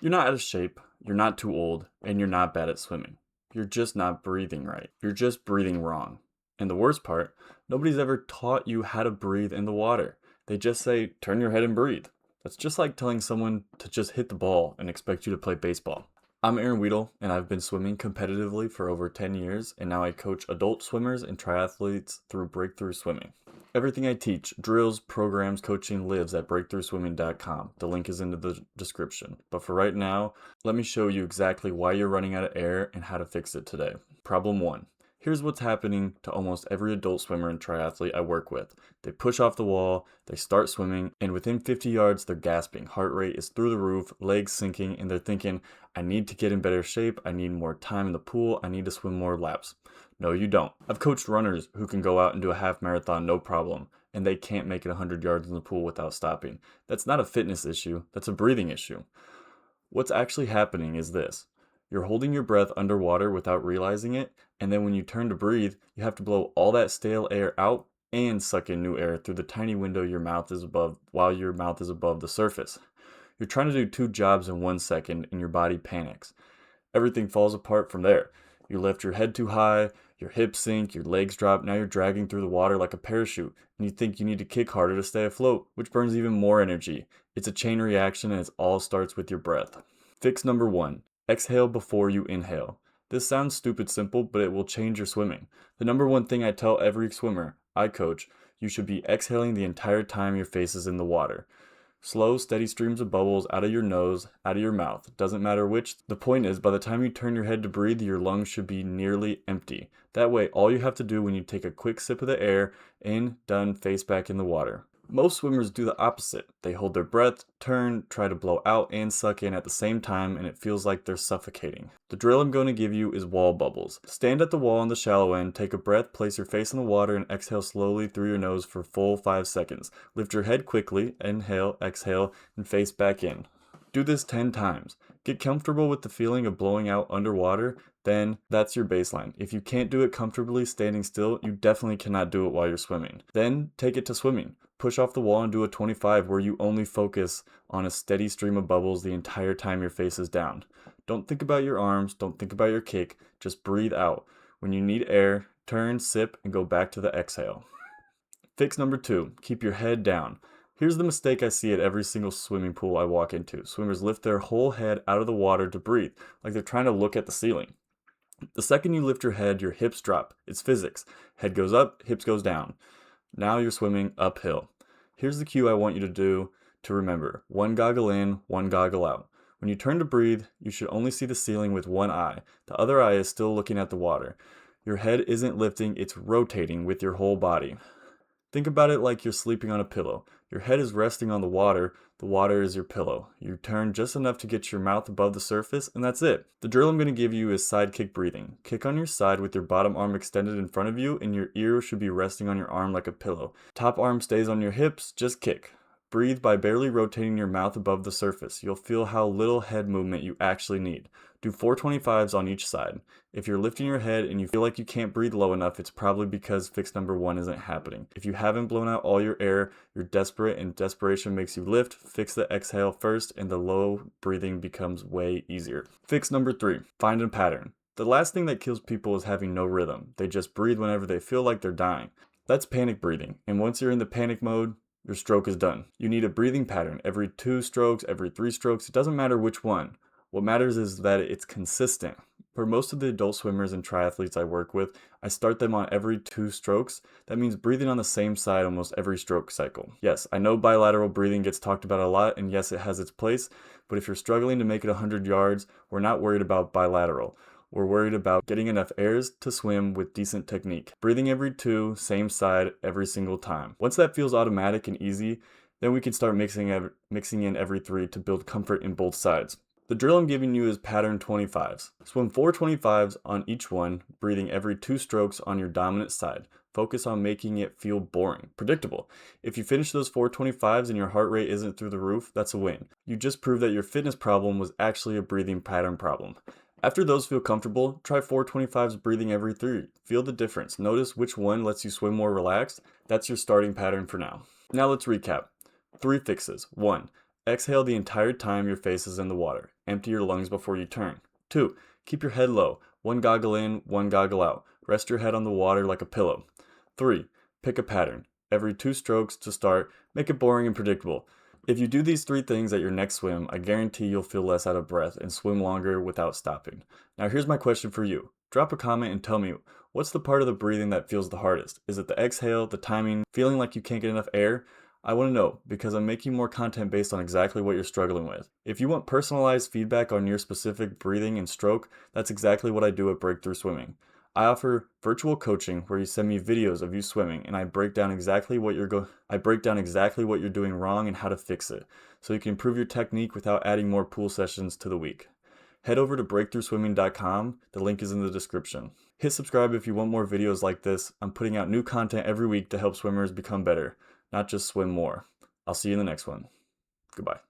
You're not out of shape, you're not too old, and you're not bad at swimming. You're just not breathing right. You're just breathing wrong. And the worst part, nobody's ever taught you how to breathe in the water. They just say, turn your head and breathe. That's just like telling someone to just hit the ball and expect you to play baseball. I'm Aaron Wedel, and I've been swimming competitively for over 10 years, and now I coach adult swimmers and triathletes through breakthrough swimming. Everything I teach, drills, programs, coaching lives at breakthroughswimming.com. The link is in the description. But for right now, let me show you exactly why you're running out of air and how to fix it today. Problem 1. Here's what's happening to almost every adult swimmer and triathlete I work with. They push off the wall, they start swimming, and within 50 yards, they're gasping. Heart rate is through the roof, legs sinking, and they're thinking, I need to get in better shape, I need more time in the pool, I need to swim more laps. No, you don't. I've coached runners who can go out and do a half marathon no problem, and they can't make it 100 yards in the pool without stopping. That's not a fitness issue, that's a breathing issue. What's actually happening is this. You're holding your breath underwater without realizing it, and then when you turn to breathe, you have to blow all that stale air out and suck in new air through the tiny window your mouth is above while your mouth is above the surface. You're trying to do two jobs in 1 second and your body panics. Everything falls apart from there. You lift your head too high, your hips sink, your legs drop, now you're dragging through the water like a parachute, and you think you need to kick harder to stay afloat, which burns even more energy. It's a chain reaction and it all starts with your breath. Fix number 1. Exhale before you inhale. This sounds stupid simple, but it will change your swimming. The number one thing I tell every swimmer I coach, you should be exhaling the entire time your face is in the water. Slow, steady streams of bubbles out of your nose, out of your mouth. Doesn't matter which. The point is, by the time you turn your head to breathe, your lungs should be nearly empty. That way, all you have to do when you take a quick sip of the air, in, done, face back in the water. Most swimmers do the opposite. They hold their breath, turn, try to blow out and suck in at the same time, and it feels like they're suffocating. The drill I'm going to give you is wall bubbles. Stand at the wall on the shallow end, take a breath, place your face in the water, and exhale slowly through your nose for full 5 seconds. Lift your head quickly, inhale, exhale, and face back in. Do this 10 times. Get comfortable with the feeling of blowing out underwater, then that's your baseline. If you can't do it comfortably standing still, you definitely cannot do it while you're swimming. Then take it to swimming. Push off the wall and do a 25 where you only focus on a steady stream of bubbles the entire time your face is down. Don't think about your arms, don't think about your kick, just breathe out. When you need air, turn, sip, and go back to the exhale. Fix number 2, keep your head down. Here's the mistake I see at every single swimming pool I walk into. Swimmers lift their whole head out of the water to breathe, like they're trying to look at the ceiling. The second you lift your head, your hips drop. It's physics. Head goes up, hips goes down. Now you're swimming uphill. Here's the cue I want you to do to remember. 1 goggle in, 1 goggle out. When you turn to breathe, you should only see the ceiling with one eye. The other eye is still looking at the water. Your head isn't lifting, it's rotating with your whole body. Think about it like you're sleeping on a pillow. Your head is resting on the water is your pillow. You turn just enough to get your mouth above the surface, and that's it. The drill I'm going to give you is side kick breathing. Kick on your side with your bottom arm extended in front of you, and your ear should be resting on your arm like a pillow. Top arm stays on your hips, just kick. Breathe by barely rotating your mouth above the surface. You'll feel how little head movement you actually need. Do 425s on each side. If you're lifting your head and you feel like you can't breathe low enough, it's probably because fix number 1 isn't happening. If you haven't blown out all your air, you're desperate and desperation makes you lift. Fix the exhale first and the low breathing becomes way easier. Fix number 3, find a pattern. The last thing that kills people is having no rhythm. They just breathe whenever they feel like they're dying. That's panic breathing, and once you're in the panic mode, your stroke is done. You need a breathing pattern every 2 strokes, every 3 strokes. It doesn't matter which one. What matters is that it's consistent. For most of the adult swimmers and triathletes I work with, I start them on every 2 strokes. That means breathing on the same side almost every stroke cycle. Yes, I know bilateral breathing gets talked about a lot, and yes, it has its place, but if you're struggling to make it 100 yards, we're not worried about bilateral. We're worried about getting enough airs to swim with decent technique. Breathing every 2, same side, every single time. Once that feels automatic and easy, then we can start mixing in every 3 to build comfort in both sides. The drill I'm giving you is pattern 25s. Swim 4 25s on each one, breathing every 2 strokes on your dominant side. Focus on making it feel boring, predictable. If you finish those 4 25s and your heart rate isn't through the roof, that's a win. You just proved that your fitness problem was actually a breathing pattern problem. After those feel comfortable, try 4 25s breathing every 3. Feel the difference. Notice which one lets you swim more relaxed. That's your starting pattern for now. Now let's recap. 3 fixes. 1. Exhale the entire time your face is in the water. Empty your lungs before you turn. 2. Keep your head low. 1 goggle in, 1 goggle out. Rest your head on the water like a pillow. 3. Pick a pattern. Every 2 strokes to start, make it boring and predictable. If you do these 3 things at your next swim, I guarantee you'll feel less out of breath and swim longer without stopping. Now here's my question for you. Drop a comment and tell me, what's the part of the breathing that feels the hardest? Is it the exhale, the timing, feeling like you can't get enough air? I want to know, because I'm making more content based on exactly what you're struggling with. If you want personalized feedback on your specific breathing and stroke, that's exactly what I do at Breakthrough Swimming. I offer virtual coaching where you send me videos of you swimming and I break down exactly what you're doing wrong and how to fix it, so you can improve your technique without adding more pool sessions to the week. Head over to breakthroughswimming.com. The link is in the description. Hit subscribe if you want more videos like this. I'm putting out new content every week to help swimmers become better, not just swim more. I'll see you in the next one. Goodbye.